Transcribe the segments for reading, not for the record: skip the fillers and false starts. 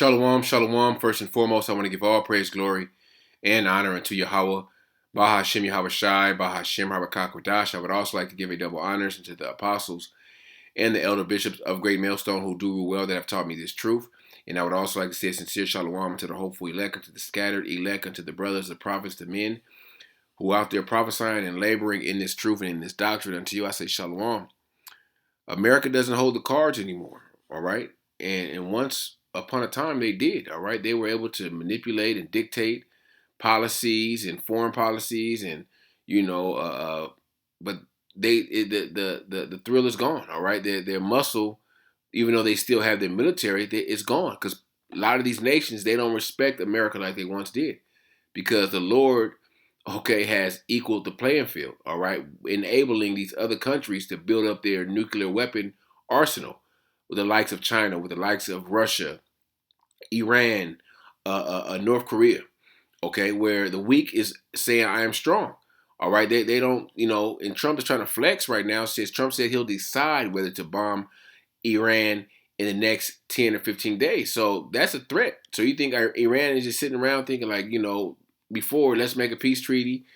Shalom, shalom. First and foremost, I want to give all praise, glory, and honor unto Yahawah, Bahasham, Yahawashi, Bahasham, Harakakwadash. I would also like to give a double honors unto the apostles and the elder bishops of Great Millstone who do well that have taught me this truth. And I would also like to say a sincere shalom unto the hopeful elect, unto the scattered elect, unto the brothers, the prophets, the men who out there prophesying and laboring in this truth and in this doctrine. Unto you, I say shalom. America doesn't hold the cards anymore, all right? And once upon a time they did, all right? They were able to manipulate and dictate policies and foreign policies, and you know, but the thrill is gone, all right? Their muscle, even though they still have their military, it's gone because a lot of these nations they don't respect America like they once did, because the Lord, okay, has equaled the playing field, all right, enabling these other countries to build up their nuclear weapon arsenal with the likes of China, with the likes of Russia, Iran, North Korea, okay, where the weak is saying, I am strong. All right, they don't, and Trump is trying to flex right now. Trump said he'll decide whether to bomb Iran in the next 10 or 15 days. So that's a threat. So you think Iran is just sitting around thinking like, before let's make a peace treaty.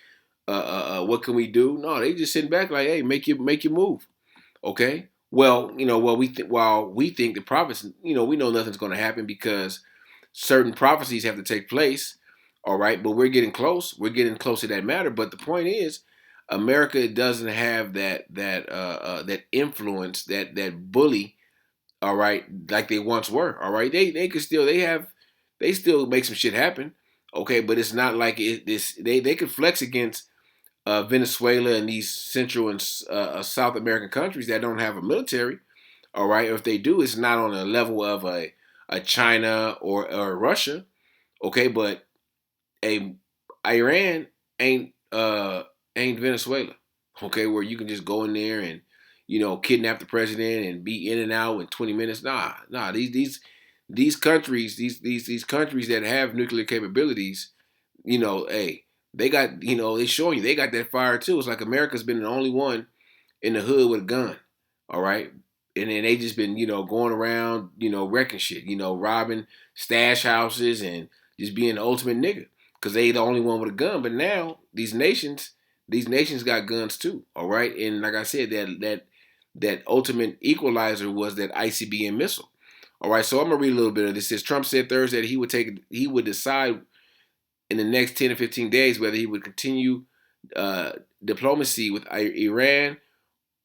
What can we do? No, they just sitting back like, hey, make your move. Okay. Well, while we think the prophets, we know nothing's going to happen because certain prophecies have to take place. All right, but we're getting close. We're getting close to that matter. But the point is, America doesn't have that influence, that bully. All right, like they once were. All right, they could still they still make some shit happen. Okay, but it's not like they could flex against Venezuela and these Central and South American countries that don't have a military. All right, or if they do, it's not on a level of a China or Russia. Okay, but a Iran ain't Venezuela. Okay, where you can just go in there and kidnap the president and be in and out in 20 minutes. Nah. These countries, these countries that have nuclear capabilities, hey, they got, they showing you they got that fire too. It's like America's been the only one in the hood with a gun. All right. And then they just been, going around, wrecking shit, robbing stash houses and just being the ultimate nigga. Because they the only one with a gun. But now these nations got guns too. All right. And like I said, that ultimate equalizer was that ICBM missile. All right. So I'm gonna read a little bit of this. It says Trump said Thursday that he would decide in the next 10 or 15 days whether he would continue diplomacy with Iran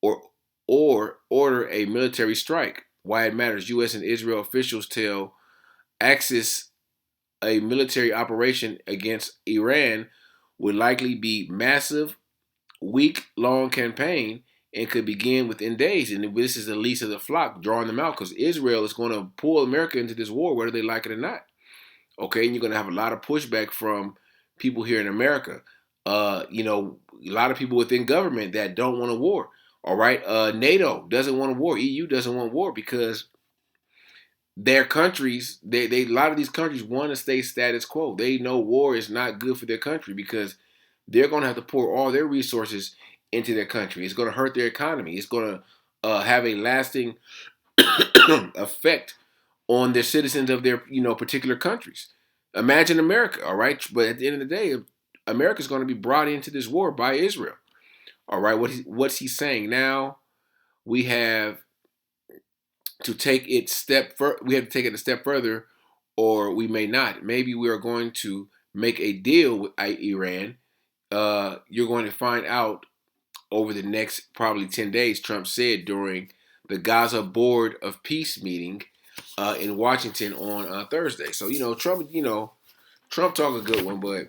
or order a military strike. Why it matters. U.S. and Israel officials tell Axis a military operation against Iran would likely be massive, week-long campaign and could begin within days. And this is the least of the flock, drawing them out, because Israel is going to pull America into this war, whether they like it or not. Okay, and you're going to have a lot of pushback from people here in America. A lot of people within government that don't want a war. All right, NATO doesn't want a war. EU doesn't want war because their countries, they a lot of these countries want to stay status quo. They know war is not good for their country because they're going to have to pour all their resources into their country. It's going to hurt their economy. It's going to have a lasting effect on their citizens of their particular countries. Imagine America, all right? But at the end of the day, America's going to be brought into this war by Israel. All right, what's he saying now? We have to take it we have to take it a step further, or we may not. Maybe we are going to make a deal with Iran. You're going to find out over the next probably 10 days, Trump said during the Gaza Board of Peace meeting in Washington on Thursday. So, Trump talk a good one, but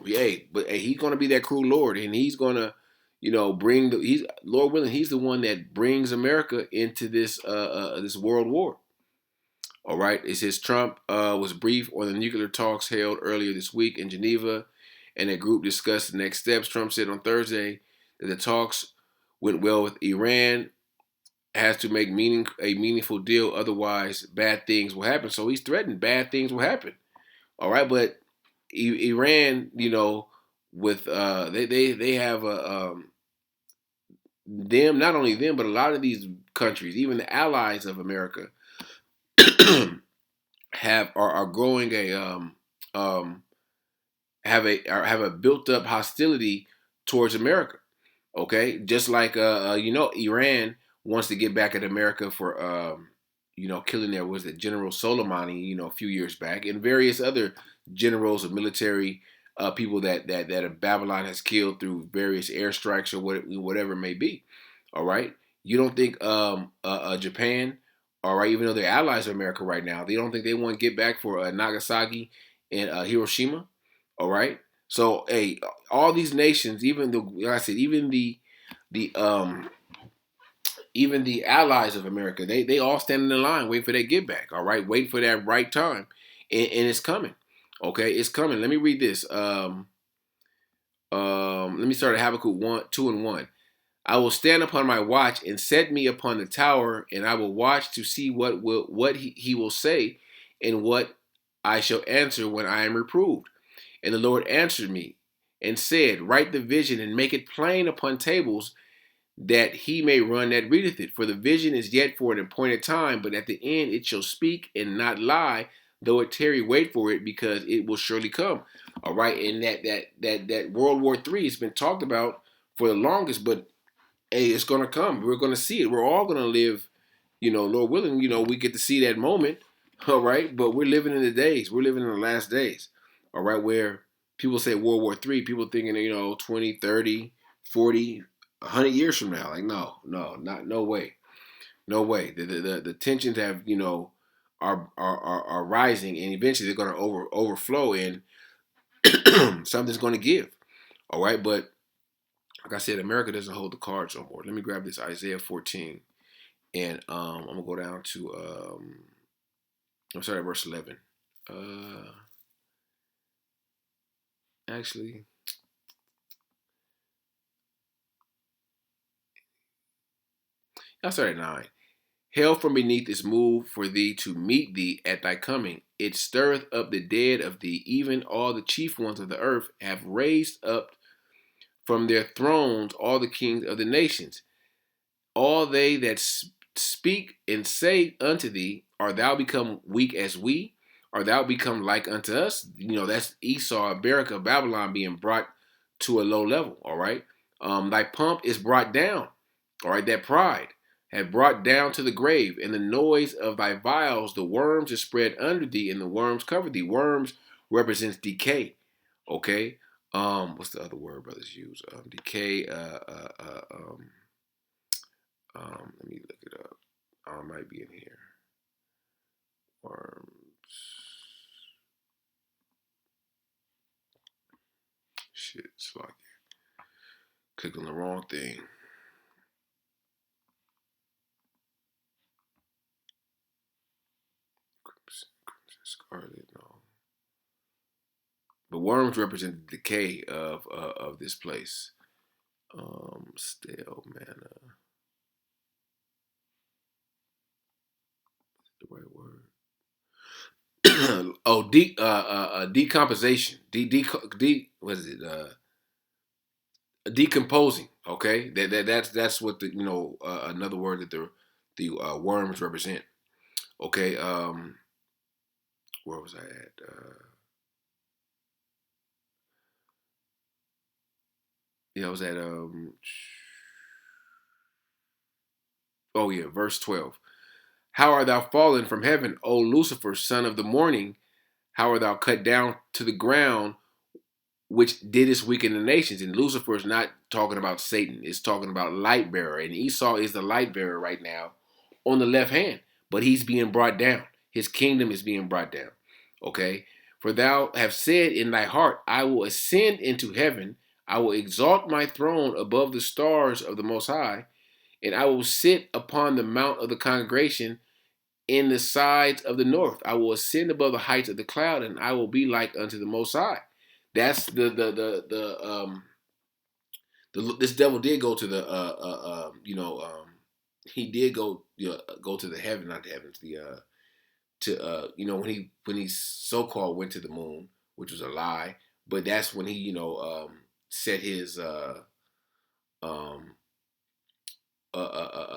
he's going to be that cruel Lord, and he's going to he's Lord willing, he's the one that brings America into this this world war. All right, it says Trump was brief on the nuclear talks held earlier this week in Geneva, and a group discussed the next steps. Trump said on Thursday that the talks went well with Iran, has to make a meaningful deal, otherwise bad things will happen. So he's threatened bad things will happen. All right, but Iran, with they have them, not only them, but a lot of these countries, even the allies of America, are growing um have a built up hostility towards America. Okay, just like Iran wants to get back at America for killing their was it General Soleimani a few years back, and various other generals of military people that Babylon has killed through various airstrikes or whatever it may be. All right, you don't think Japan, all right, even though they're allies of America right now, they don't think they want to get back for Nagasaki and Hiroshima. All right, so hey, all these nations, even the like I said, the even the allies of America, they all stand in the line waiting for their get back. All right, waiting for that right time, and it's coming. Okay, it's coming. Let me read this. Let me start at Habakkuk 1:2-1. I will stand upon my watch and set me upon the tower, and I will watch to see what he will say, and what I shall answer when I am reproved. And the Lord answered me and said, write the vision and make it plain upon tables, that he may run that readeth it. For the vision is yet for an appointed time, but at the end it shall speak and not lie. Though it tarry, wait for it, because it will surely come. All right, and that World War III has been talked about for the longest, but hey, it's gonna come. We're gonna see it. We're all gonna live, Lord willing. We get to see that moment. All right, but we're living in the days. We're living in the last days. All right, where people say World War III, people thinking 20, 30, 40, 100 years from now. Like no way, no way. The tensions have are rising, and eventually they're gonna overflow, and something's gonna give. All right, but like I said, America doesn't hold the cards no more. Let me grab this Isaiah 14, and I'm gonna go down to I'm sorry, verse 11. Actually, I'll start at 9. Hell from beneath is moved for thee to meet thee at thy coming. It stirreth up the dead of thee, even all the chief ones of the earth have raised up from their thrones all the kings of the nations. All they that speak and say unto thee, art thou become weak as we? Art thou become like unto us? That's Esau, America, Babylon being brought to a low level. All right. Thy pomp is brought down. All right. That pride had brought down to the grave, and the noise of thy vials, the worms is spread under thee, and the worms cover thee. Worms represents decay. Okay. What's the other word brothers use? Decay. Let me look it up. I might be in here. Worms. Shit, it's like clicked on the wrong thing. Crimson Scarlet, no. But worms represent the decay of this place. Stale manna. The right word. Decomposition. What is it? Decomposing. Okay, that's what the another word that the worms represent. Okay, where was I at? I was at oh yeah, verse 12. How art thou fallen from heaven, O Lucifer, son of the morning? How art thou cut down to the ground, which didst weaken the nations? And Lucifer is not talking about Satan. It's talking about light bearer. And Esau is the light bearer right now on the left hand. But he's being brought down. His kingdom is being brought down. Okay? For thou have said in thy heart, I will ascend into heaven. I will exalt my throne above the stars of the Most High. And I will sit upon the mount of the congregation in the sides of the north. I will ascend above the heights of the cloud, and I will be like unto the Most High. That's this devil did go to the he did go go to the heaven, not the heavens, the to when he so called went to the moon, which was a lie, but that's when he set his um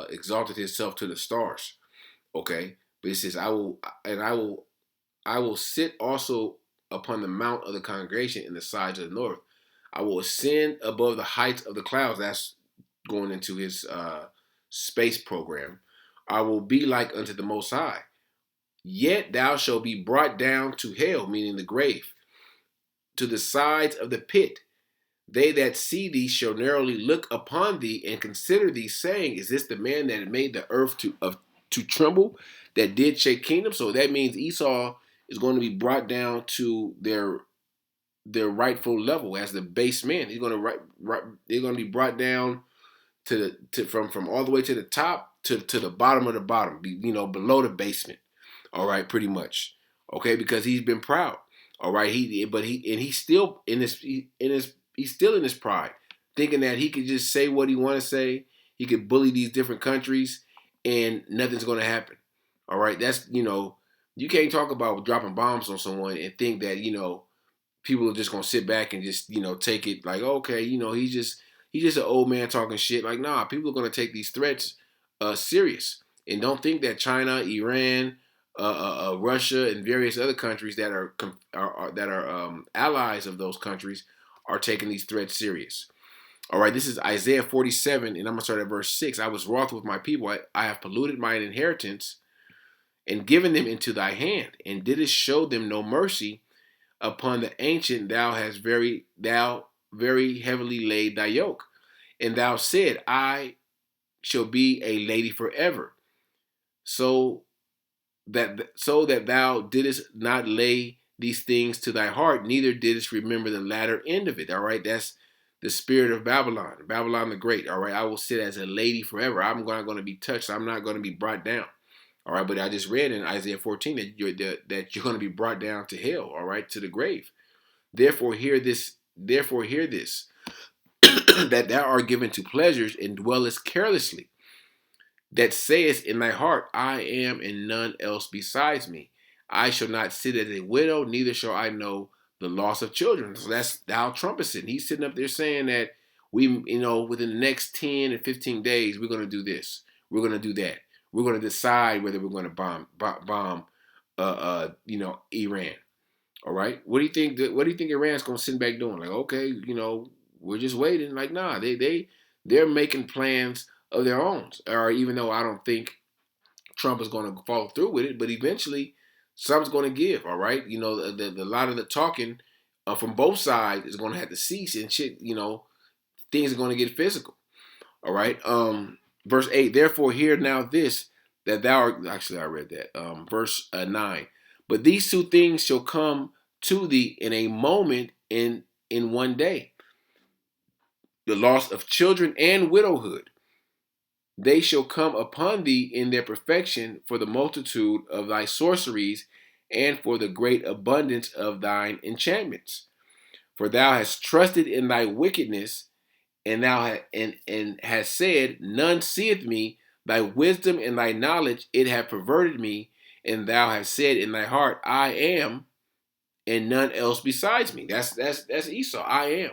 exalted himself to the stars. Okay, but it says I will I will sit also upon the mount of the congregation in the sides of the north. I will ascend above the heights of the clouds. That's going into his space program. I will be like unto the Most High. Yet thou shalt be brought down to hell, meaning the grave, to the sides of the pit. They that see thee shall narrowly look upon thee and consider thee, saying, Is this the man that made the earth to tremble, that did shake kingdoms? So that means Esau is going to be brought down to their rightful level as the base man. He's going to they're going to be brought down from all the way to the top to the bottom of the bottom, below the basement. All right, pretty much. Okay, because he's been proud. All right, he's still he's still in his pride, thinking that he could just say what he want to say. He could bully these different countries, and nothing's going to happen. All right, that's you can't talk about dropping bombs on someone and think that people are just gonna sit back and just take it like, okay, he's just an old man talking shit. Like, nah, people are gonna take these threats serious, and don't think that China, Iran, Russia, and various other countries that are allies of those countries are taking these threats serious. All right, this is Isaiah 47, and I'm gonna start at verse 6. I was wroth with my people; I have polluted mine inheritance and given them into thy hand, and didst show them no mercy. Upon the ancient thou very heavily laid thy yoke, and thou said, I shall be a lady forever. So that thou didst not lay these things to thy heart, neither didst remember the latter end of it. All right, that's the spirit of Babylon, Babylon the Great. All right, I will sit as a lady forever. I'm not going to be touched. I'm not going to be brought down. All right, but I just read in Isaiah 14 that you're going to be brought down to hell. All right, to the grave. Therefore hear this, that thou art given to pleasures and dwellest carelessly, that sayest in thy heart, I am and none else besides me. I shall not sit as a widow, neither shall I know the loss of children. So that's thou trumpetting. He's sitting up there saying that within the next 10 and 15 days, we're going to do this. We're going to do that. We're going to decide whether we're going to bomb Iran. All right. What do you think? What do you think Iran's gonna sit back doing? Like, okay, we're just waiting. Like, nah, they're making plans of their own. Or even though I don't think Trump is gonna follow through with it, but eventually something's gonna give. All right. The lot of the talking from both sides is gonna have to cease and shit. Things are gonna get physical. All right. Verse 8. Therefore, hear now this, that thou art. Actually, I read that. Verse 9. But these two things shall come to thee in a moment, in one day: the loss of children and widowhood. They shall come upon thee in their perfection, for the multitude of thy sorceries, and for the great abundance of thine enchantments. For thou hast trusted in thy wickedness, and thou hast said, None seeth me. Thy wisdom and thy knowledge it have perverted me, and thou hast said in thy heart, I am, and none else besides me. That's Esau. I am.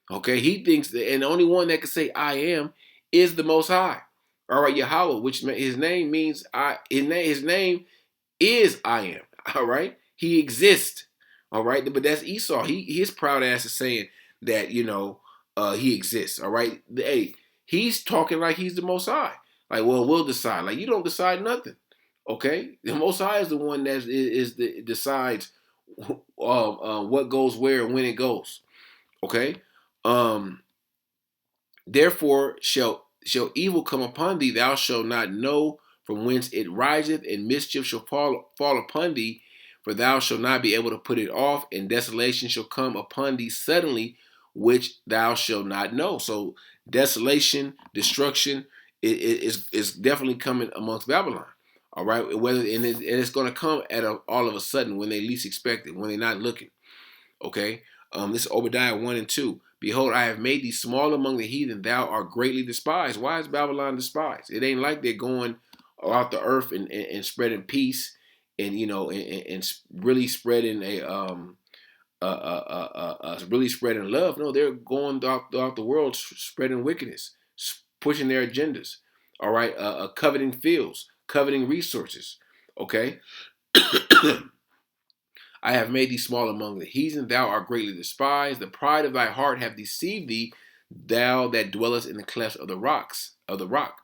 Okay, he thinks that, and the only one that can say I am is the Most High. All right, Yahawah, which his name means I. His name is I am. All right, he exists. All right, but that's Esau. His proud ass is saying that he exists. All right, hey, he's talking like he's the Most High. Like, well, we'll decide. Like, you don't decide nothing. Okay, the Most High is the one that decides what goes where and when it goes. Okay, therefore shall evil come upon thee, thou shalt not know from whence it riseth, and mischief shall fall upon thee, for thou shalt not be able to put it off, and desolation shall come upon thee suddenly, which thou shalt not know. So desolation, destruction is definitely coming amongst Babylon. All right, it's going to come all of a sudden when they least expect it, when they're not looking. Okay, this is Obadiah 1 and 2. Behold, I have made thee small among the heathen. Thou art greatly despised. Why is Babylon despised? It ain't like they're going out the earth and spreading peace and and really spreading really spreading love. No, they're going throughout the world spreading wickedness, pushing their agendas. All right, coveting fields, coveting resources. Okay. I have made thee small among the heathen. Thou art greatly despised. The pride of thy heart hath deceived thee, thou that dwellest in the clefts of the rocks, of the rock,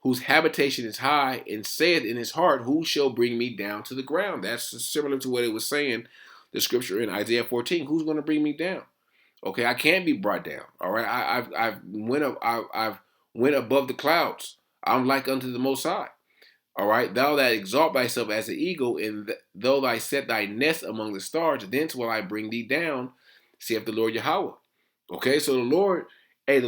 whose habitation is high, and saith in his heart, who shall bring me down to the ground? That's similar to what it was saying, the scripture in Isaiah 14. Who's going to bring me down? Okay, I can't be brought down. All right, I've went up. I've went above the clouds. I'm like unto the Most High. All right, thou that exalt thyself as an eagle, and though thou set thy nest among the stars, thence will I bring thee down, saith the Lord Yahawah. Okay, so the Lord, hey,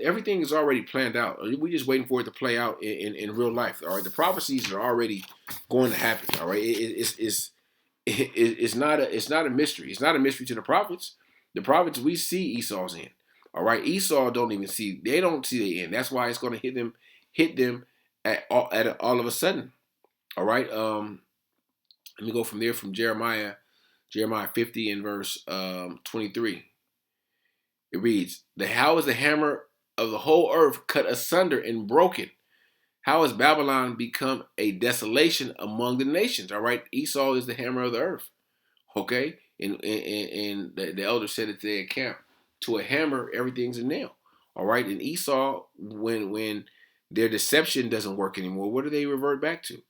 everything is already planned out. We're just waiting for it to play out in real life. All right, the prophecies are already going to happen. All right, it's not a mystery. It's not a mystery to the prophets. The prophets, we see Esau's end. All right, Esau don't even see. They don't see the end. That's why it's going to hit them at all of a sudden. All right. Let me go from there, from Jeremiah 50 and verse 23. It reads, how is the hammer of the whole earth cut asunder and broken? How has Babylon become a desolation among the nations? All right, Esau is the hammer of the earth. Okay, and the elder said it to their camp. To a hammer, everything's a nail. All right, and Esau, when their deception doesn't work anymore, what do they revert back to?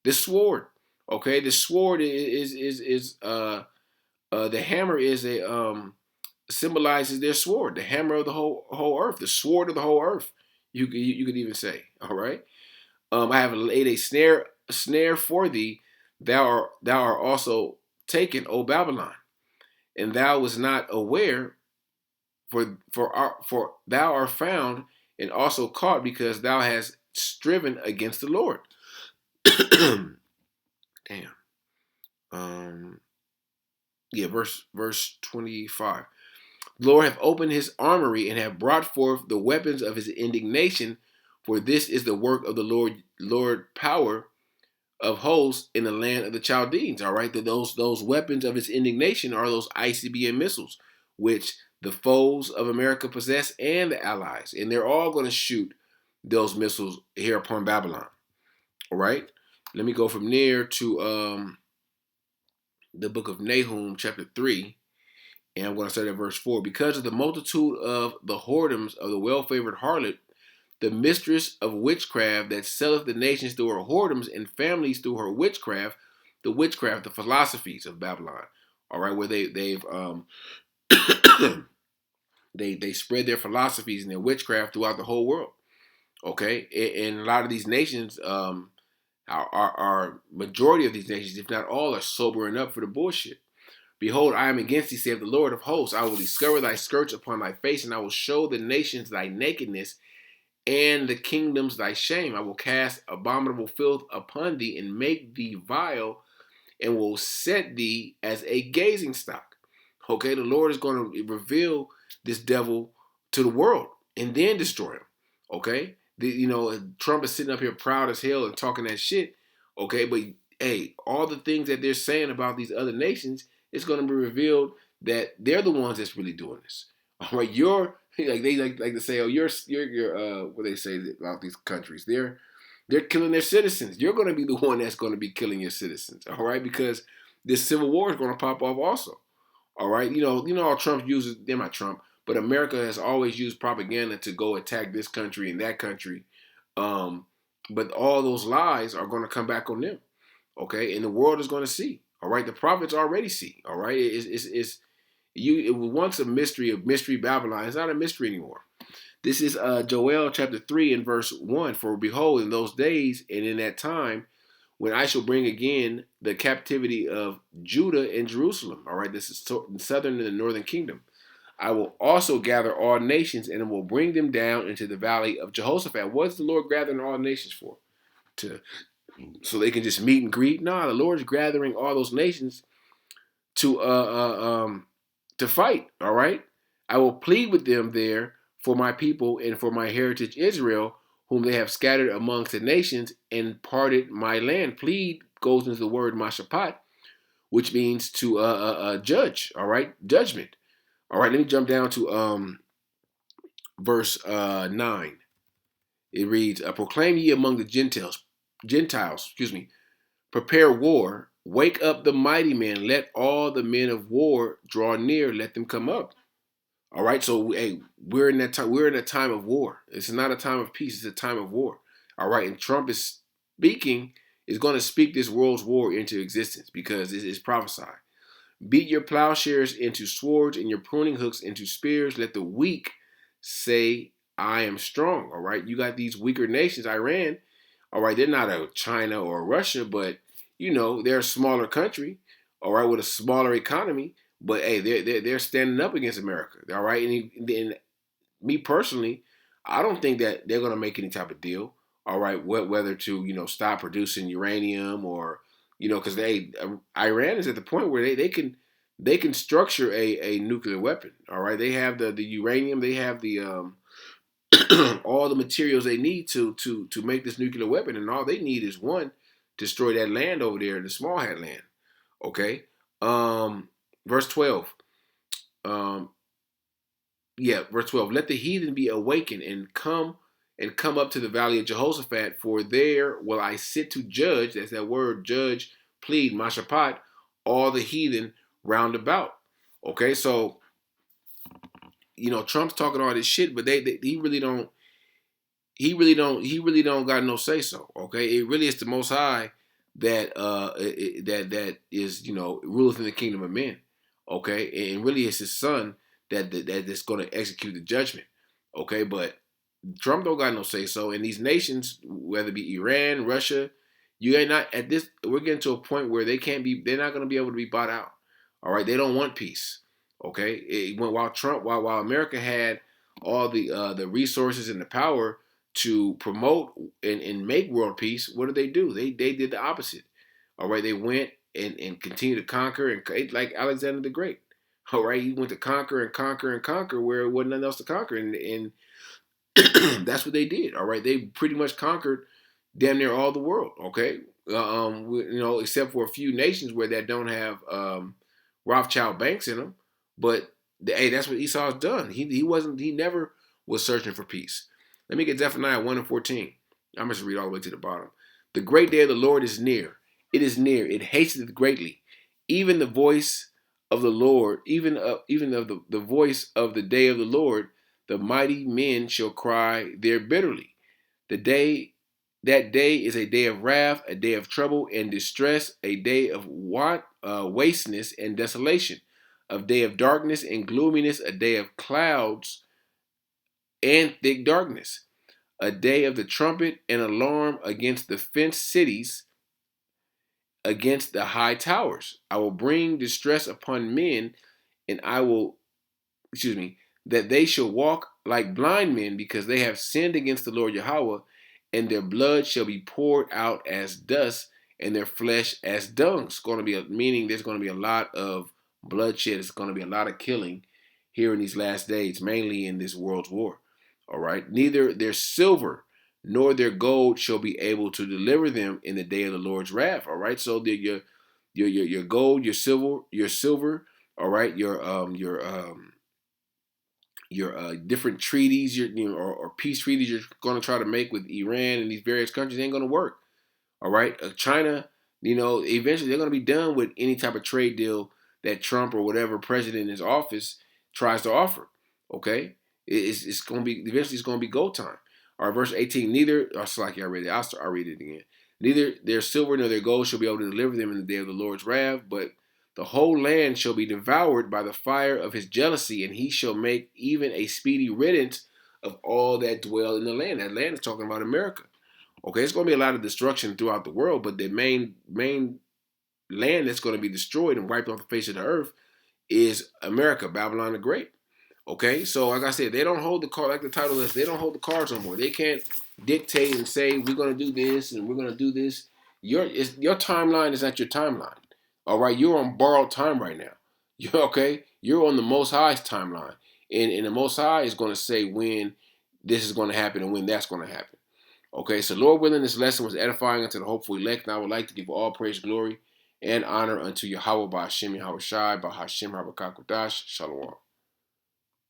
The sword. Okay, the sword is the hammer is a symbolizes their sword, the hammer of the whole earth, the sword of the whole earth. You could even say. All right. I have laid a snare for thee. Thou art also taken, O Babylon, and thou was not aware. For thou art found and also caught, because thou hast striven against the Lord. Damn. Yeah, verse 25. The Lord hath opened his armory and have brought forth the weapons of his indignation, for this is the work of the Lord power of hosts in the land of the Chaldeans. All right, those weapons of his indignation are those ICBM missiles, which the foes of America possess, and the allies, and they're all going to shoot those missiles here upon Babylon. All right, let me go from there to the book of Nahum, chapter 3. And I'm going to start at verse 4. Because of the multitude of the whoredoms of the well-favored harlot, the mistress of witchcraft that selleth the nations through her whoredoms and families through her witchcraft, the philosophies of Babylon. All right, where they've they spread their philosophies and their witchcraft throughout the whole world. Okay, and a lot of these nations, our majority of these nations, if not all, are sobering up for the bullshit. Behold, I am against thee, saith the Lord of hosts. I will discover thy skirts upon thy face, and I will show the nations thy nakedness, and the kingdoms thy shame. I will cast abominable filth upon thee, and make thee vile, and will set thee as a gazing stock. Okay, the Lord is going to reveal this devil to the world and then destroy him. Okay, Trump is sitting up here proud as hell and talking that shit. Okay, but hey, all the things that they're saying about these other nations, it's going to be revealed that they're the ones that's really doing this. All right, you're like they like to say, oh, you're what they say about these countries. They're killing their citizens. You're going to be the one that's going to be killing your citizens. All right, because this civil war is going to pop off also. All right, you know how Trump uses, they're not Trump, but America has always used propaganda to go attack this country and that country. But all those lies are going to come back on them. Okay, and the world is going to see. All right, the prophets already see. All right, it was once a mystery Babylon. It's not a mystery anymore. This is Joel chapter 3 and verse 1. For behold, in those days and in that time, when I shall bring again the captivity of Judah and Jerusalem. All right, this is the southern and the northern kingdom. I will also gather all nations and will bring them down into the valley of Jehoshaphat. What's the Lord gathering all nations for? So they can just meet and greet? No, the Lord is gathering all those nations to fight. All right, I will plead with them there for my people and for my heritage Israel, whom they have scattered amongst the nations and parted my land. Plead goes into the word mashapat, which means to judge. All right, judgment. All right, let me jump down to verse 9. It reads, proclaim ye among the Gentiles, prepare war, Wake up the mighty men. Let all the men of war draw near. Let them come up. All right. So hey, we're in that time. We're in a time of war. It's not a time of peace. It's a time of war. All right. And Trump is speaking. Is going to speak this world's war into existence because it is prophesied. Beat your plowshares into swords and your pruning hooks into spears. Let the weak say, I am strong. All right. You got these weaker nations, Iran. All right. They're not a China or a Russia, but, they're a smaller country. All right. With a smaller economy. But, hey, they're standing up against America. All right. And me personally, I don't think that they're going to make any type of deal. All right. Whether to, stop producing uranium or, because Iran is at the point where they can structure a nuclear weapon. All right, they have the uranium, they have the all the materials they need to make this nuclear weapon, and all they need is one, destroy that land over there, the small hat land. Okay, verse 12. Um, verse 12. Let the heathen be awakened and come up to the valley of Jehoshaphat, for there will I sit to judge. That's that word, judge, plead, mashapat, all the heathen round about. Okay, so Trump's talking all this shit, but he really don't got no say so. Okay, it really is the Most High that that is ruleth in the kingdom of men. Okay, and really it's His Son that's going to execute the judgment. Okay, but Trump don't got no say so. And these nations, whether it be Iran, Russia, you ain't not at this. We're getting to a point where they can't be. They're not going to be able to be bought out. All right, they don't want peace. Okay, while America had all the resources and the power to promote and make world peace, what did they do? They did the opposite. All right, they went and continued to conquer and like Alexander the Great. All right, he went to conquer and conquer and conquer where it wasn't nothing else to conquer, and that's what they did. All right, they pretty much conquered damn near all the world. Okay, except for a few nations where that don't have Rothschild banks in them. But hey, that's what Esau's done. He never was searching for peace. Let me get Zephaniah 1:14. I'm just read all the way to the bottom. The great day of the Lord is near. It is near. It hasteth greatly. Even the voice of the Lord, even of the voice of the day of the Lord, the mighty men shall cry there bitterly. The day That day is a day of wrath, a day of trouble and distress, a day of wasteness and desolation, a day of darkness and gloominess, a day of clouds and thick darkness, a day of the trumpet and alarm against the fenced cities, against the high towers. I will bring distress upon men, and I will, that they shall walk like blind men, because they have sinned against the Lord Yahawah, and their blood shall be poured out as dust, and their flesh as dung. It's going to be meaning there's going to be a lot of bloodshed. It's going to be a lot of killing here in these last days, mainly in this world's war. All right. Neither their silver nor their gold shall be able to deliver them in the day of the Lord's wrath. All right. So your gold, your silver, all right, your different treaties, or peace treaties you're going to try to make with Iran and these various countries ain't going to work. All right, China, eventually they're going to be done with any type of trade deal that Trump or whatever president in his office tries to offer. Okay, it's going to be eventually it's going to be go time. All right, verse 18. Neither, I read it. I'll read it again. Neither their silver nor their gold shall be able to deliver them in the day of the Lord's wrath, but the whole land shall be devoured by the fire of his jealousy, and he shall make even a speedy riddance of all that dwell in the land. That land is talking about America. Okay, it's going to be a lot of destruction throughout the world, but the main land that's going to be destroyed and wiped off the face of the earth is America, Babylon the Great. Okay, so like I said, they don't hold the card, like the title is, they don't hold the cards no more. They can't dictate and say, we're going to do this and we're going to do this. Your timeline is not your timeline. All right, you're on borrowed time right now. You're on the Most High's timeline. And the Most High is going to say when this is going to happen and when that's going to happen. Okay, so Lord willing, this lesson was edifying unto the hopeful elect, and I would like to give all praise, glory, and honor unto Yahawah, Bahasham, Yahawashi, Bahasham, Shalom.